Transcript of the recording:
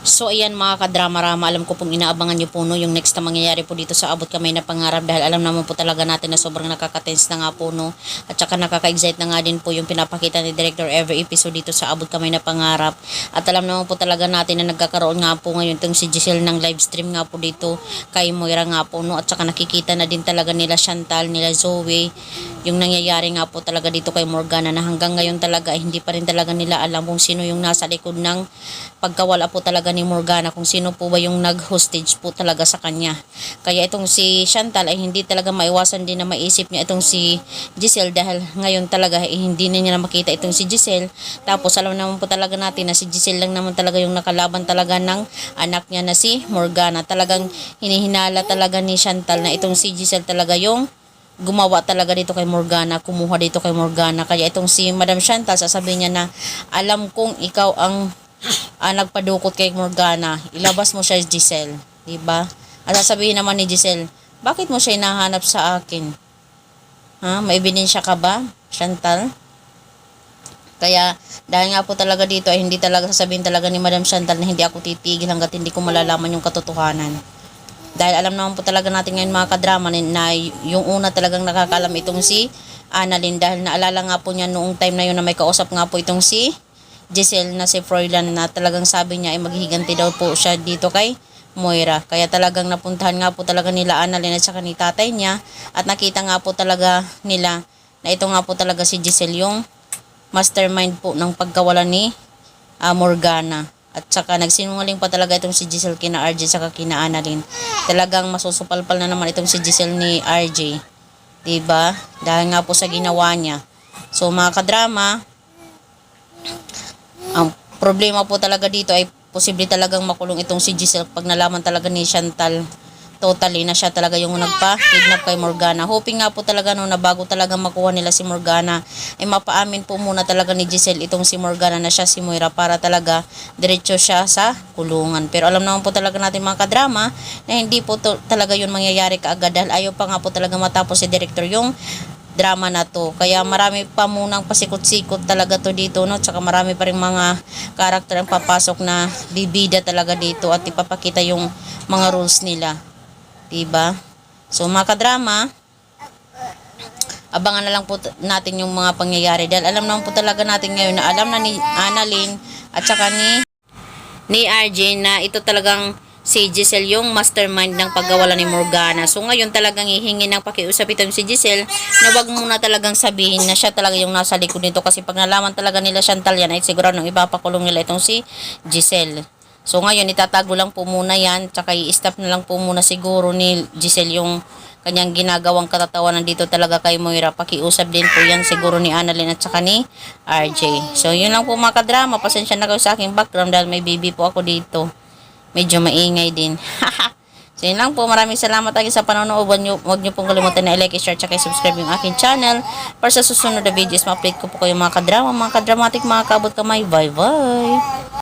So ayan mga kadrama-rama, alam ko pong inaabangan nyo po no, yung next na mangyayari po dito sa Abot Kamay na Pangarap, dahil alam naman po talaga natin na sobrang nakaka-tense na nga po no, at saka nakaka-excite na nga din po yung pinapakita ni Director every episode dito sa Abot Kamay na Pangarap. At alam naman po talaga natin na nagkakaroon nga po ngayon itong si Giselle ng live stream nga po dito kay Moira nga po no, at saka nakikita na din talaga nila Chantal, nila Zoe, yung nangyayari nga po talaga dito kay Morgana, na hanggang ngayon talaga hindi pa rin talaga nila alam kung sino yung nasa likod ng pagkawala po talaga ni Morgana, kung sino po ba yung nag-hostage po talaga sa kanya. Kaya itong si Chantal ay hindi talaga maiwasan din na maisip niya itong si Giselle, dahil ngayon talaga hindi na niya makita itong si Giselle. Tapos alam naman po talaga natin na si Giselle lang naman talaga yung nakalaban talaga ng anak niya na si Morgana. Talagang hinihinala talaga ni Chantal na itong si Giselle talaga yung gumawa talaga dito kay Morgana, kumuha dito kay Morgana. Kaya itong si Madam Chantal, sasabihin niya na alam kong ikaw ang nagpadukot kay Morgana, ilabas mo siya, Giselle, diba? At sasabihin naman ni Giselle, bakit mo siya hinahanap sa akin? Ha? May ebidensya ka ba, Chantal? Kaya dahil nga po talaga dito ay hindi talaga sasabihin talaga ni Madam Chantal na hindi ako titigil hanggat hindi ko malalaman yung katotohanan. Dahil alam naman po talaga natin ngayon mga kadrama na yung una talagang nakakalam itong si Annalyn, dahil naalala nga po niya noong time na yun na may kausap nga po itong si Giselle na si Froilan, na talagang sabi niya ay maghihiganti daw po siya dito kay Moira. Kaya talagang napuntahan nga po talaga nila Annalyn at saka ni tatay niya, at nakita nga po talaga nila na ito nga po talaga si Giselle yung mastermind po ng pagkawala ni Morgana. At saka nagsinungaling pa talaga itong si Giselle kina RJ saka kina Annalyn. Talagang masusupalpal na naman itong si Giselle ni RJ, diba? Dahil nga po sa ginawa niya. So mga kadrama, ang problema po talaga dito ay posible talagang makulong itong si Giselle pag nalaman talaga ni Chantal totally na siya talaga yung nagpa-kidnap kay Morgana. Hoping nga po talaga no, na bago talaga makuha nila si Morgana ay mapaamin po muna talaga ni Giselle itong si Morgana na siya si Moira, para talaga diretso siya sa kulungan. Pero alam naman po talaga natin mga kadrama na hindi po talaga yun mangyayari kaagad, dahil ayaw pa nga po talaga matapos si Director yung drama na to. Kaya marami pa munang pasikot-sikot talaga to dito no, tsaka marami pa rin mga karakter ang papasok na bibida talaga dito at ipapakita yung mga rules nila, diba? So mga kadrama, abangan na lang po natin yung mga pangyayari, dahil alam naman po talaga natin ngayon na alam na ni Annalyn at saka ni RJ na ito talagang si Giselle yung mastermind ng paggawala ni Morgana. So ngayon talagang hihingi ng pakiusap itong si Giselle na wag muna talagang sabihin na siya talaga yung nasa likod nito, kasi pag nalaman talaga nila Chantal yan ay sigurado nang ipapakulong nila itong si Giselle. So ngayon itatago lang po muna yan, tsaka i-stop na lang po muna siguro ni Giselle yung kanyang ginagawang katatawanan dito talaga kay Moira. Pakiusap din po yan siguro ni Annalyn at saka ni RJ. So yun lang po mga kadrama, pasensya na kayo sa aking background dahil may baby po ako dito. Medyo maingay din. So yun lang po, maraming salamat lagi sa panonood. Huwag nyo pong kalimutan na i-like, i-share, tsaka i-subscribe yung aking channel para sa susunod na videos ma-update ko po kayo mga kadrama, mga kadramatic, mga kabot kamay. Bye bye!